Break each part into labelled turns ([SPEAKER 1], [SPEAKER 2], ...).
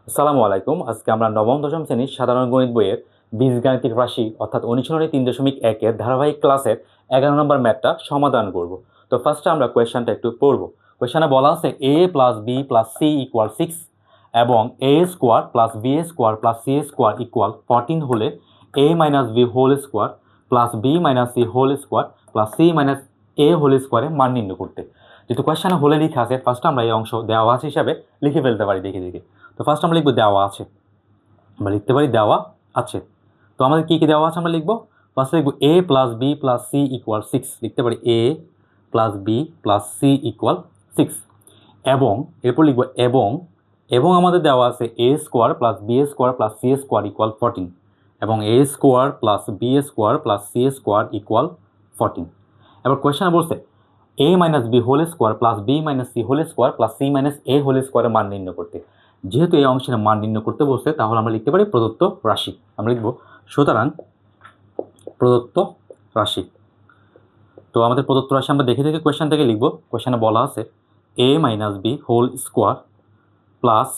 [SPEAKER 1] আসসালামু আলাইকুম। আজকে আমরা নবম দশম শ্রেণীর সাধারণ গণিত বইয়ের বীজগাণিতিক রাশি অর্থাৎ অনুশীলনী 3.1 এর ধারাবাহিক ক্লাসের 11 নম্বর ম্যাথটা সমাধান করব। তো ফার্স্টে আমরা কোয়েশ্চনটা একটু পড়ব। কোয়েশ্চনে বলা আছে a plus B plus C equal 6 এবং a square plus B square plus C square equal 14 হলে a minus B whole square plus B minus C whole square plus C minus A whole স্কোয়ারে মান নির্ণয় করতে। যেহেতু কোয়েশ্চনে হলে লেখা আছে, ফার্স্ট আমরা এই অংশ দেওয়া আছে হিসাবে লিখে ফেলতে পারি দেখে দেখে। তো ফার্স্ট আমরা লিখবো দেওয়া আছে, আমরা লিখতে পারি দেওয়া আছে। তো আমাদের কী কী দেওয়া আছে আমরা লিখবো। ফার্স্টে লিখবো a plus B plus C equal 6, লিখতে পারি a plus B plus C equal 6 এবং এরপর লিখবো এবং আমাদের দেওয়া আছে a square plus B square plus C square equal 14 এবং a square plus B square plus C square equal 14। এবার কোয়েশ্চেনে বলছে a minus B whole square plus B minus C whole square plus C minus A whole স্কোয়ারের মান নির্ণয় করতে। যেহেতু এই অংশের মান নির্ণয় করতে বলছে, তাহলে আমরা লিখতে পারি প্রদত্ত রাশি। আমরা লিখব সুতরাং প্রদত্ত রাশি। তো আমাদের প্রদত্ত রাশি আমরা দেখে দেখে কোয়েশ্চেন থেকে লিখব। কোয়েশ্চেনে বলা আছে a minus B whole square plus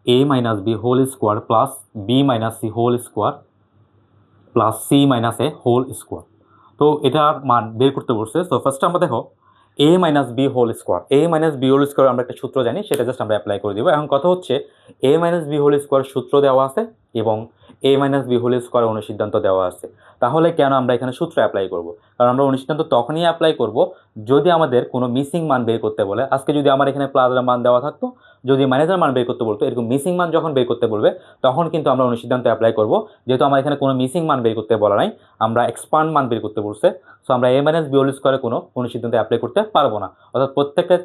[SPEAKER 1] a minus B whole square plus B minus C whole square plus C minus A whole square. তো এটার মান বের করতে বলছে। তো ফার্স্টে আমরা দেখো a minus B whole square, a minus B whole square আমরা একটা সূত্র জানি, সেটা জাস্ট আমরা অ্যাপ্লাই করে দিব। এখন কথা হচ্ছে a minus B whole square সূত্র দেওয়া আছে এবং a minus B whole square অনুসিদ্ধান্ত দেওয়া আছে। তাহলে কেন আমরা এখানে সূত্র অ্যাপ্লাই করব? কারণ আমরা অনুসিদ্ধান্ত তখনই অ্যাপ্লাই করব যদি আমাদের কোনো মিসিং মান বের করতে বলে। আজকে যদি আমার এখানে প্লাসের মান দেওয়া থাকতো, যদি মাইনাসের মান বের করতে বলতো, এরকম মিসিং মান যখন বের করতে বলবে তখন কিন্তু আমরা অনুসিদ্ধান্ত অ্যাপ্লাই করব। যেহেতু আমার এখানে কোনো মিসিং মান বের করতে বলা নাই, আমরা এক্সপান্ড মান বের করতে বলছে, সো আমরা a মাইনাস বি হোল স্কোয়ারে কোনো অনুসিদ্ধান্ত অ্যাপ্লাই করতে পারবো না। অর্থাৎ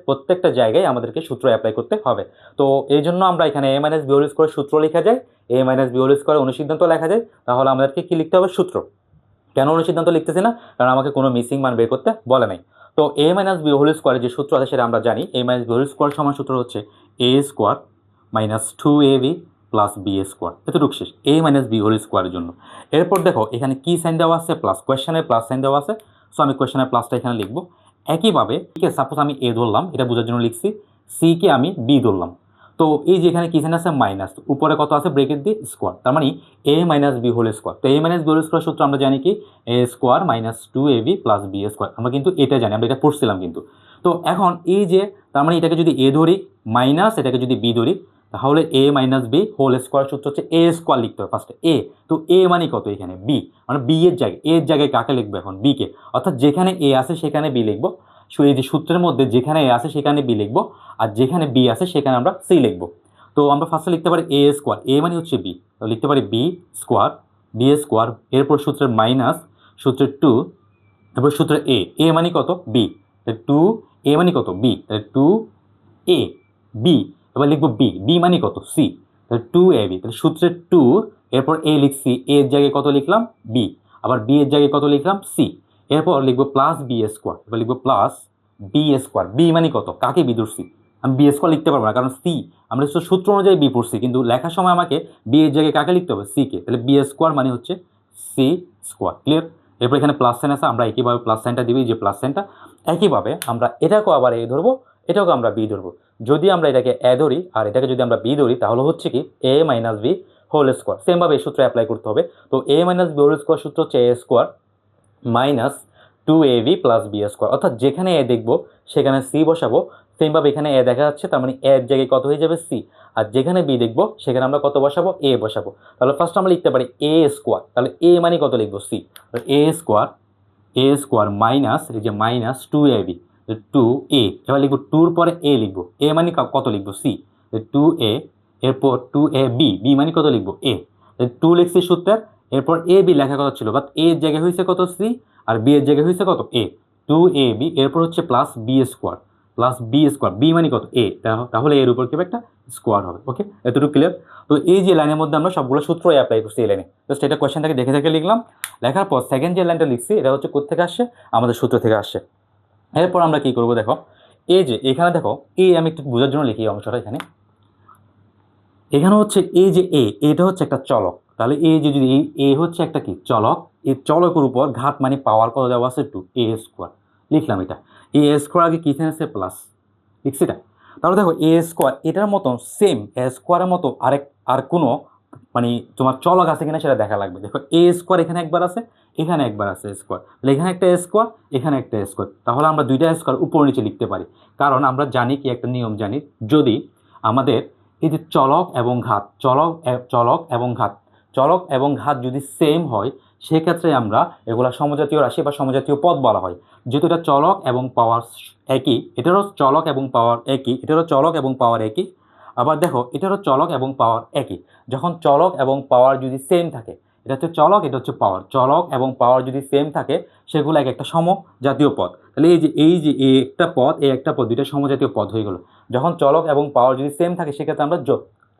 [SPEAKER 1] প্রত্যেকটা জায়গায় আমাদেরকে সূত্র অ্যাপ্লাই করতে হবে। তো এই জন্য আমরা এখানে a minus B whole square সূত্র লেখা যায়, a minus B whole square অনুসিদ্ধান্ত লেখা যায়। তাহলে আমাদেরকে কি লিখতে হবে? সূত্র। কেন অনুসিদ্ধান্ত লিখতেছি না? কারণ আমাকে কোনো মিসিং মান বের করতে বলে নাই। তো a মাইনাস বি হোল স্কোয়ারের যে সূত্র আছে সেটা আমরা জানি। a minus B whole square সমান সূত্র হচ্ছে a square minus 2ab plus B square. এতটুকু শেষ a মাইনাস বি হোল স্কোয়ারের জন্য। এরপর দেখো এখানে কি সাইন দেওয়া আছে? প্লাস, কোয়েশ্চেনে প্লাস সাইন দেওয়া আছে, সো আমি কোয়েশ্চেনের প্লাসটা এখানে লিখবো। একইভাবে সাপোজ আমি a ধরলাম, এটা বোঝার জন্য লিখছি, সি কে আমি বি ধরলাম। তো এই যে এখানে কি সাইন আছে? মাইনাস, উপরে কত আছে? ব্রেকেট দিয়ে স্কোয়ার, তার মানে a minus B whole square. তো a minus B whole square সূত্র আমরা জানি কি? a square minus 2ab plus B square. আমরা কিন্তু এটা জানি, আমরা এটা পড়ছিলাম কিন্তু। তো এখন এই যে, তার মানে এটাকে যদি a ধরি মাইনাস এটাকে যদি b ধরি, তাহলে a minus B whole square সূত্র হচ্ছে a স্কোয়ার লিখতে হবে ফার্স্টে a। তো a মানে কত? এখানে b, মানে b এর জায়গায়, a এর জায়গায় কাকে লিখবো এখন? b কে। অর্থাৎ যেখানে a আছে সেখানে b লিখবো। এই যে সূত্রের মধ্যে যেখানে a আছে সেখানে b লিখবো, আর যেখানে b আছে সেখানে আমরা c লিখবো। তো আমরা ফার্স্টে লিখতে পারি a স্কোয়ার, a মানে হচ্ছে b, তো লিখতে পারি b স্কোয়ার, বি স্কোয়ার, এরপর সূত্রের মাইনাস, সূত্রের 2, এরপর সূত্রের a মানে কত? b, 2 a মানে কত? b, 2a b। এবার লিখবো b মানে কত? c, তাহলে 2ab, তাহলে সূত্রের 2, এরপর a লিখছি, a এর জায়গায় কত লিখলাম? b, আবার b এর জায়গায় কত লিখলাম? c, এরপর লিখবো প্লাস বি স্কোয়ার, এবার লিখবো প্লাস বি স্কোয়ার, b মানে কত? কাকে বি ধরছি? আমি বি স্কোয়ার লিখতে পারবো না, কারণ c, আমরা সূত্র অনুযায়ী বি পড়ছি, কিন্তু লেখার সময় আমাকে বি এর জায়গায় কাকে লিখতে হবে? c কে। তাহলে বি স্কোয়ার মানে হচ্ছে c স্কোয়ার। ক্লিয়ার? এরপর এখানে প্লাস সাইন আছে, আমরা একইভাবে প্লাস সাইনটা দিবি, যে প্লাস সাইনটা। একইভাবে আমরা এটাকেও আবার a ধরবো, এটাকেও আমরা বি ধরবো। যদি আমরা এটাকে a ধরি আর এটাকে যদি আমরা বি ধরি, তাহলে হচ্ছে কি a minus B whole square. সেমভাবে এই সূত্র অ্যাপ্লাই করতে হবে। তো a minus B whole square সূত্র হচ্ছে a square minus 2ab plus B square. অর্থাৎ যেখানে a দেখবো সেখানে c বসাবো। সেমভাবে এখানে a দেখা যাচ্ছে, তার মানে a এর জায়গায় কত হয়ে যাবে? c, আর যেখানে b দেখবো সেখানে আমরা কত বসাবো? a বসাবো। তাহলে ফার্স্ট আমরা লিখতে পারি a স্কোয়ার, তাহলে a মানে কত লিখবো? c, a স্কোয়ার মাইনাস, এই যে মাইনাস 2ab, 2a, এবার লিখবো 2 পরে a লিখবো, a মানে কত লিখবো? c, 2a, এরপর 2ab, b মানে কত লিখবো? a, 2 লিখছি সূত্রের, এরপর a b লেখা কথা ছিল, বাট a এর জায়গায় হয়েছে কত? c, আর b এর জায়গায় হয়েছে কত? a, 2ab, এরপর হচ্ছে প্লাস বি স্কোয়ার, b মানে কত? a, তাহলে এর উপর কি একটা স্কোয়ার হবে। ওকে, এতটুকু ক্লিয়ার? তো এই যে লাইনের মধ্যে আমরা সবগুলো সূত্র অ্যাপ্লাই করছি এই লাইনে। জাস্ট এটা কোয়েশ্চেনটাকে দেখে দেখে লিখলাম। লেখার পর সেকেন্ড যে লাইনটা লিখছি, এটা হচ্ছে কোথা থেকে আসছে? আমাদের সূত্র থেকে আসছে। এরপর আমরা কি করব? দেখো এই যে এখানে দেখো আমি একটু বোঝার জন্য লিখি এই অংশটা। এখানে হচ্ছে এই যে এটা হচ্ছে একটা চলক, তাহলে এই যে যদি এ হচ্ছে একটা কি চলক, এই চলকের উপর ঘাত মানে পাওয়ার কত দেওয়া আছে? 2 a স্কোয়ার। লিখলাম এটা, a স্কোয়ার আগে কি আছে? প্লাস, লিখছি এটা। তাহলে দেখো a স্কোয়ার এটার মতো সেম a স্কোয়ারের মতো আর কোনো মানে তোমার চলক আছে কিনা সেটা দেখা লাগবে। দেখো এ স্কোয়ার এখানে একবার আছে, এখানে একবার আছে স্কোয়ার, তাহলে এখানে একটা স্কোয়ার, এখানে একটা স্কোয়ার, তাহলে আমরা দুইটা স্কোয়ার উপর নিচে লিখতে পারি। কারণ আমরা জানি কি একটা নিয়ম জানি, যদি আমাদের এই যে চলক এবং ঘাত, চলক এবং ঘাত যদি সেম হয় সেক্ষেত্রে আমরা এগুলা সমজাতীয় রাশি বা সমজাতীয় পদ বলা হয়। যেহেতু এটা চলক এবং পাওয়ার একই, এটারও চলক এবং পাওয়ার একই, এটারও চলক এবং পাওয়ার একই, আবার দেখো এটারও চলক এবং পাওয়ার একই। যখন চলক এবং পাওয়ার যদি সেম থাকে, এটা হচ্ছে চলক, এটা হচ্ছে পাওয়ার, চলক এবং পাওয়ার যদি সেম থাকে সেগুলো এক একটা সমজাতীয় পদ। তাহলে এই যে একটা পদ, এই একটা পদ, দুইটা সমজাতীয় পদ হয়ে গেল। যখন চলক এবং পাওয়ার যদি সেম থাকে সেক্ষেত্রে আমরা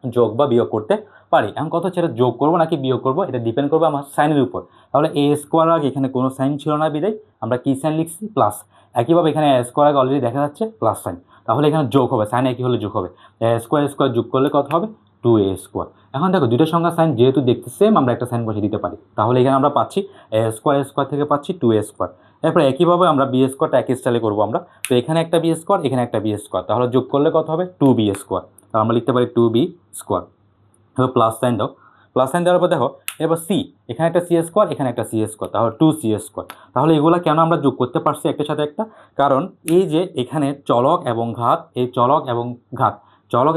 [SPEAKER 1] যোগ বা বিয়োগ করতে পারি। এখন কথা হচ্ছে এটা যোগ করবো নাকি বিয়োগ করবো, এটা ডিপেন্ড করবে আমার সাইনের উপর। তাহলে এ স্কোয়ার আগে এখানে কোনো সাইন ছিল না বিদায় আমরা কি সাইন লিখছি, প্লাস। একইভাবে এখানে এ স্কোয়ার আগে অলরেডি দেখা যাচ্ছে প্লাস সাইন, তাহলে এখানে যোগ হবে, সাইন একই হলে যোগ হবে। এ স্কোয়ার যোগ করলে কত হবে, 2a স্কোয়ার। এখন দেখো দুইটা সংখ্যা সাইন যেহেতু দেখতে সেম, আমরা একটা সাইন বসে দিতে পারি। তাহলে এখানে আমরা পাচ্ছি এ স্কোয়ার থেকে পাচ্ছি 2a স্কোয়ার। এরপর একইভাবে আমরা বি স্কোয়ারটা একই স্টাইলে করবো আমরা। তো এখানে একটা বি স্কোয়ার, এখানে একটা বি স্কোয়ার, তাহলে যোগ করলে কত হবে, 2b স্কোয়ার। তাহলে আমরা লিখতে পারি 2b স্কোয়ার। এবার প্লাস সাইন দাও, প্লাস সাইন দেওয়ার পর দেখো এবার সি, এখানে একটা সি স্কোয়ার, এখানে একটা সি স্কোয়ার, তাহলে 2c স্কোয়ার। তাহলে এগুলো কেন আমরা যোগ করতে পারছি একটার সাথে একটা, কারণ এই যে এখানে চলক এবং ঘাত, এই চলক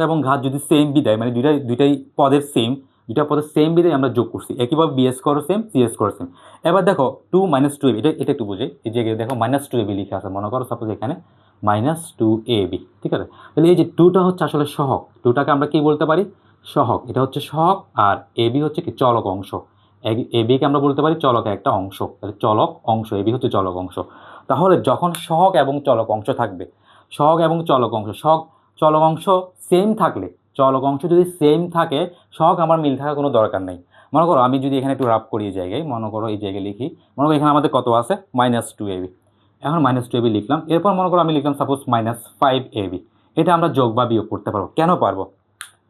[SPEAKER 1] এবং ঘাত যদি সেম বিদায়, মানে দুইটাই পদের সেম, দুইটা পদের সেম বিদায় আমরা যোগ করছি। একইভাবে বি স্কোয়ারও সেম, সি স্কোয়ারও সেম। এবার দেখো 2 - 2ab, এটা একটু বুঝে, এই যে দেখো -2ab লিখে আছে, মনে করো সাপোজ এখানে -2ab, ঠিক আছে। তাহলে এই যে 2টা হচ্ছে আসলে সহগ, 2টাকে আমরা কি বলতে পারি, সহগ, এটা হচ্ছে সহগ। আর এবি হচ্ছে কি চলক অংশ, এবিকে আমরা বলতে পারি চলকের একটা অংশ, তাহলে চলক অংশ, এবি হচ্ছে চলক অংশ। তাহলে যখন সহগ এবং চলক অংশ থাকবে, সহগ এবং চলক অংশ, চলক অংশ সেম থাকলে, চলক অংশ যদি সেম থাকে, সহগ আমার মিল থাকার কোনো দরকার নেই। মনে করো আমি যদি এখানে একটু রাফ করি এই জায়গায়, মনে করো এই জায়গায় লিখি, মনে করো এখানে আমাদের কত আছে, -2ab। এখন -2ab লিখলাম, এরপর মনে করো আমি লিখলাম সাপোজ -5ab। এটা আমরা যোগ বা বিয়োগ করতে পারবো। কেন পারবো,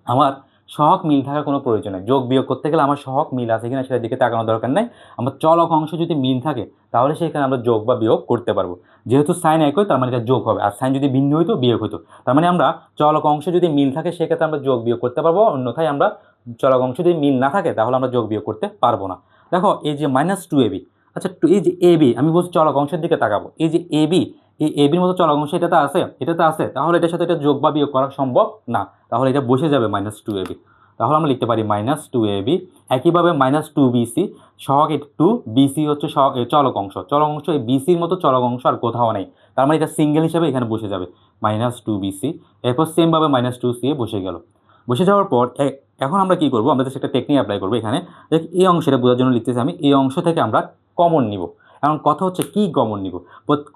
[SPEAKER 1] আমার সহগ মিল থাকার কোনো প্রয়োজন নেই। যোগ বিয়োগ করতে গেলে আমার সহগ মিল আছে কিনা সেটার দিকে তাকানোর দরকার নেই। আমার চলক অংশ যদি মিল থাকে তাহলে সেখানে আমরা যোগ বা বিয়োগ করতে পারবো। যেহেতু সাইন একই, তার মানে এটা যোগ হবে, আর সাইন যদি ভিন্ন হইতো বিয়োগ হতো। তার মানে আমরা চলক অংশ যদি মিল থাকে সেক্ষেত্রে আমরা যোগ বিয়োগ করতে পারবো, অন্যথায় আমরা চলক অংশ যদি মিল না থাকে তাহলে আমরা যোগ বিয়োগ করতে পারবো না। দেখো এই যে -2ab, আচ্ছা এই যে এবি, আমি বলছি চলক অংশের দিকে তাকাবো, এই যে এবি, এই এবির মতো চলক অংশ এটাতে আছে, তাহলে এটার সাথে এটা যোগ বা বিয়োগ করা সম্ভব না, তাহলে এটা বসে যাবে -2ab। তাহলে আমরা লিখতে পারি -2ab। একইভাবে -2bc, সহগ 2bc হচ্ছে চলক অংশ, এই বিসির মতো চলক অংশ আর কোথাও নেই, তার মানে এটা সিঙ্গেল হিসেবে এখানে বসে যাবে -2bc। এরপর সেমভাবে -2c বসে গেল। বসে যাওয়ার পর এখন আমরা কি করব, আমরা জাস্ট একটা টেকনিক অ্যাপ্লাই করবো এখানে। দেখ এই অংশটা বোঝার জন্য লিখতেছি আমি, এই অংশ থেকে আমরা কমন নিব। এখন কথা হচ্ছে কি কমন নিব,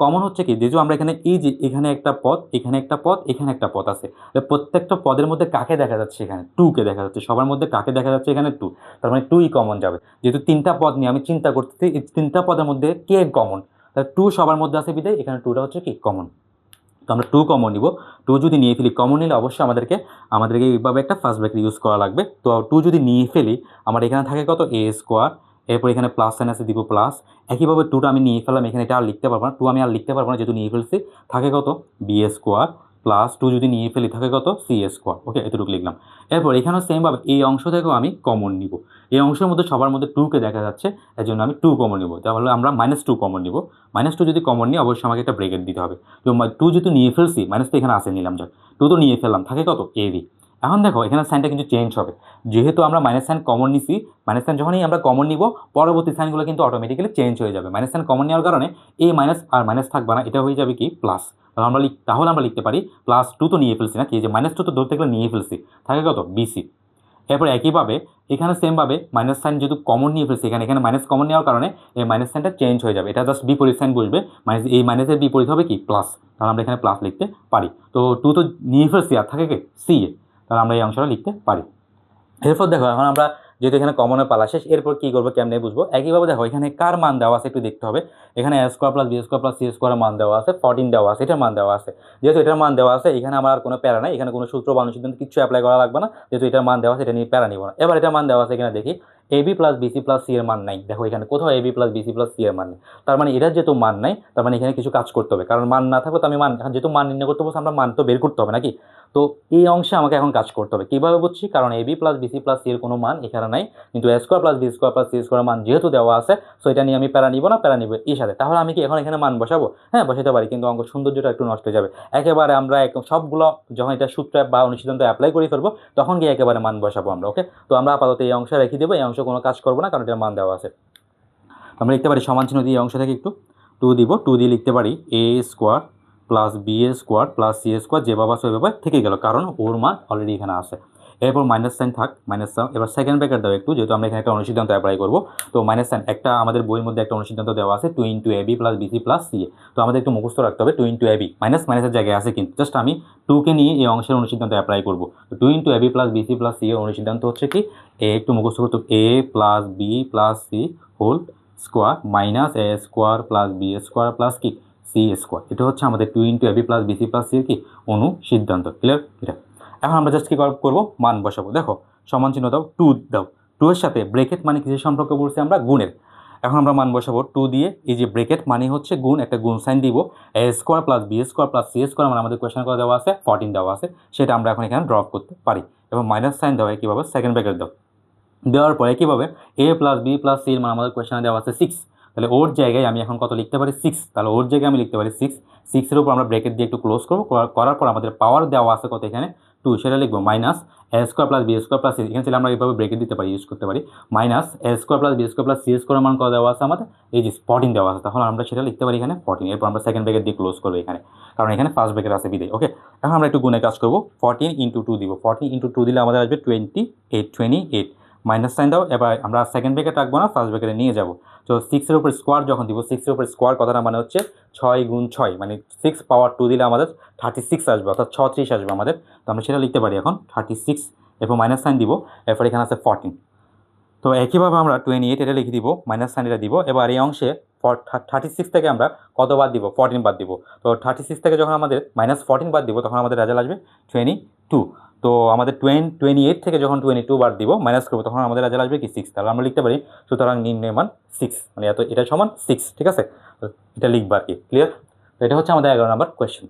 [SPEAKER 1] কমন হচ্ছে কি, যেহেতু আমরা এখানে এই যে এখানে একটা পদ, এখানে একটা পদ, এখানে একটা পদ আছে, প্রত্যেকটা পদের মধ্যে কাকে দেখা যাচ্ছে, এখানে 2কে দেখা যাচ্ছে, সবার মধ্যে কাকে দেখা যাচ্ছে, এখানে 2, তার মানে 2ই কমন যাবে। যেহেতু 3টা পদ নিয়ে আমি চিন্তা করতেছি, এই 3টা পদের মধ্যে কে কমন, তাহলে 2 সবার মধ্যে আছে বিদায় এখানে 2টা হচ্ছে কি কমন। তো আমরা 2 কমন নিব। 2 যদি নিয়ে ফেলি, কমন নিলে অবশ্যই আমাদেরকে এইভাবে একটা ফার্স্ট ব্র্যাকেট ইউজ করা লাগবে। তো 2 যদি নিয়ে ফেলি, আমার এখানে থাকে কত, a স্কোয়ার, এরপর এখানে প্লাস সাইন আছে দিব প্লাস। একইভাবে 2টা আমি নিয়ে ফেললাম, এখানে এটা আর লিখতে পারবো না, 2 আমি আর লিখতে পারবো না যেহেতু নিয়ে ফেলছি, থাকে কত, বি স্কোয়ার প্লাস 2 যদি নিয়ে ফেলি থাকে কত, সি স্কোয়ার। ওকে, এতটুকু লিখলাম। এরপর এখানেও সেমভাবে এই অংশ থেকেও আমি কমন নিব, এই অংশের মধ্যে সবার মধ্যে 2কে দেখা যাচ্ছে, এর জন্য আমি 2 কমন নিব, তাহলে আমরা -2 কমন নিব। -2 যদি কমন নিই অবশ্যই আমাকে একটা ব্রেকেট দিতে হবে। তো 2 যেহেতু নিয়ে ফেলছি, মাইনাস তো এখানে আসে নিলাম, যাক 2 তো নিয়ে ফেললাম, থাকে কত, এবি। এখন দেখো এখানে সাইনটা কিন্তু চেঞ্জ হবে, যেহেতু আমরা মাইনাস সাইন কমন নিছি, মাইনাস সাইন যখনই আমরা কমন নিব পরবর্তী সাইনগুলো কিন্তু অটোমেটিক্যালি চেঞ্জ হয়ে যাবে। মাইনাস সাইন কমন নেওয়ার কারণে এই মাইনাস আর মাইনাস থাকবে না, এটা হয়ে যাবে কি প্লাস। তাহলে আমরা লিখতে পারি +2 তো নিয়ে ফেলছি না, কি যে -2 তো ধরতে গেলে নিয়ে ফেলছি, থাকে কত, বিসি। এরপর একইভাবে এখানে সেমভাবে মাইনাস সাইন যেহেতু কমন নিয়ে ফেলছি, এখানে মাইনাস কমন নেওয়ার কারণে এই মাইনাস সাইনটা চেঞ্জ হয়ে যাবে, এটা জাস্ট বিপরীত সাইন বসবে, এই মাইনাসের বিপরীত হবে কি প্লাস, তাহলে আমরা এখানে প্লাস লিখতে পারি। তো 2 তো নিয়ে ফেলছি, আর থাকে কি সি এ, তাহলে আমরা এই অংশটা লিখতে পারি। এরপর দেখো এখন আমরা যেহেতু এখানে কমনের পালা শেষ, এরপর কী করবো কেমনে বুঝবো, একইভাবে দেখো এখানে কার মান দেওয়া আছে একটু দেখতে হবে। এখানে a square plus B square plus C স্কোয়ারের মান দেওয়া আছে, 14 দেওয়া আছে, এটার মান দেওয়া আছে। যেহেতু এটার মান দেওয়া আছে এখানে আমার আর কোনো প্যারা নাই, এখানে কোনো সূত্র বা অনুসিদ্ধান্ত কিছু অ্যাপ্লাই করা লাগবে না, যেহেতু এটার মান দেওয়া আছে এটা নিয়ে প্যারা নিব না। এবার এটার মান দেওয়া আছে এখানে দেখি, AB plus BC plus C এর মান নাই, দেখো এখানে কোথাও AB plus BC plus C এর মান নেই, তার মানে এটার যেহেতু মান নাই তার মানে এখানে কিছু কাজ করতে হবে, কারণ মান না থাকলে তো আমি যেহেতু মান নির্ণয় করতে বলছি আমরা মান তো বের করতে হবে নাকি। তো এই অংশে আমাকে এখন কাজ করতে হবে। কীভাবে বুঝছি? কারণ AB plus BC plus C এর কোনো মান এখানে নাই, কিন্তু A square plus B square plus C square মান যেহেতু দেওয়া আছে, সো এটা নিয়ে আমি প্যারা নিব না, প্যারা নিব এর সাথে। তাহলে আমি কি এখন এখানে মান বসাবো? হ্যাঁ, বসাতে পারি, কিন্তু অঙ্ক সৌন্দর্যটা একটু নষ্ট হয়ে যাবে। একেবারে আমরা একদম সবগুলো যখন এটা সূত্র বা অনুসিদ্ধান্ত অ্যাপ্লাই করে ফেলবো, তখন গিয়ে একেবারে মান বসাবো আমরা। ওকে, তো আমরা আপাতত এই অংশ রেখে দেবো, এই অংশ কোনো কাজ করবো না, কারণ এটার মান দেওয়া আছে। আমরা লিখতে পারি সমান চিহ্ন দিয়ে এই অংশ থেকে একটু 2 দিব, 2 দিয়ে লিখতে পারি A square plus B square plus C square, যেভাবে আছে ওইভাবে থেকে গেল, কারণ ওর মান অলরেডি এখানে আছে। এরপর মাইনাস সাইন থাক, মাইনাস সাইন। এবার সেকেন্ড ব্র্যাকেট দাও একটু, যেহেতু আমরা এখানে একটা অনুসিদ্ধান্ত অ্যাপ্লাই করবো। তো মাইনাস সাইন একটা আমাদের বইয়ের মধ্যে একটা অনুসিদ্ধান্ত দেওয়া আছে 2 into AB plus BC plus CA। তো আমাদের একটু মুখস্থ রাখতে হবে 2 ইন্টু AB, মাইনাস মাইনাসের জায়গায় আছে, কিন্তু জাস্ট আমি 2কে নিয়ে এই অংশের অনুসিদ্ধান্ত অ্যাপ্লাই করবো। তো 2 into AB plus BC plus C এর অনুসিদ্ধান্ত হচ্ছে কি, একটু মুখস্থ করতে, A plus B plus C whole square minus A square plus B square plus কি C স্কোয়ার। এটা হচ্ছে আমাদের 2 into AB plus BC plus C এর কি অনুসিদ্ধান্ত। ক্লিয়ার? এটা এখন আমরা জাস্ট কি করবো, মান বসাবো। দেখো সমান চিহ্ন দাও, 2 দাও, 2 এর সাথে ব্রেকেট মানে কিসের সম্পর্ক বলছি আমরা? গুণের। এখন আমরা মান বসাবো 2 দিয়ে, এই যে ব্রেকেট মানে হচ্ছে গুণ, একটা গুণ সাইন দিব। A square plus B square plus C square মানে আমাদের কোয়েশ্চেন করে দেওয়া আছে 14 দেওয়া আছে, সেটা আমরা এখন এখানে ড্রপ করতে পারি। এবং মাইনাস সাইন দেওয়া কীভাবে, সেকেন্ড ব্রেকেট দাও, দেওয়ার পরে কীভাবে A plus B plus C এর মানে আমাদের কোয়েশ্চেনে দেওয়া আছে 6, তাহলে ওর জায়গায় আমি এখন কত লিখতে পারি? 6। তাহলে ওর জায়গায় আমি লিখতে পারি 6 এর উপর আমরা ব্রেকেট দিয়ে একটু ক্লোজ করবো, করার পর আমাদের পাওয়ার দেওয়া আছে কত এখানে 2, সেটা লিখবো minus A square plus B square plus C, এখানে ছিল আমরা এইভাবে ব্রেকেট দিতে পারি, ইউজ করতে পারি, minus A square plus B square plus C square মান কত দেওয়া আছে আমাদের, এই যে 14 দেওয়া আছে, তখন আমরা সেটা লিখতে পারি এখানে 14। এরপর আমরা সেকেন্ড ব্রেকেট দিয়ে ক্লোজ করবো এখানে, কারণ এখানে ফার্স্ট ব্রেকেট আছে বিদায়। ওকে, এখন আমরা একটু গুণে কাজ করবো, 14 ইন্টু 2 দিব, 14 ইন্টু 2 দিলে আমাদের আসবে 28, মাইনাস সাইন দাও। এবার আমরা সেকেন্ড ব্রেকেট রাখবো না, ফার্স্ট ব্রেকেটে নিয়ে যাবো। তো 6 এর উপর স্কোয়ার যখন দিব, 6 এর উপর স্কোয়ার কথাটা মানে হচ্ছে 6 গুণ 6, মানে 6 পাওয়ার 2 দিলে আমাদের 36 আসবে, অর্থাৎ 36 আসবে আমাদের। তো আমরা সেটা লিখতে পারি এখন 36, এরপর মাইনাস সাইন দিব, এরপর এখানে আছে 14। তো একইভাবে আমরা 28 এটা লিখে দিব, মাইনাস সাইন এটা দিব। এবার এই অংশে 36 থেকে আমরা কত বাদ দিব? 14 বাদ দিব। তো 36 থেকে যখন আমাদের মাইনাস 14 বাদ দিব, তখন আমাদের রেজাল্ট আসবে 22। তো আমাদের 28 থেকে যখন 22 বাদ দিব, মাইনাস করবো, তখন আমাদের রেজাল্ট আসবে কি 6। তাহলে আমরা লিখতে পারি সুতরাং নির্ণয় মান 6, মানে এটা সমান 6। ঠিক আছে, তো এটা লিখবা আর কি। ক্লিয়ার? তো এটা হচ্ছে আমাদের 11 নম্বর কোয়েশ্চেন।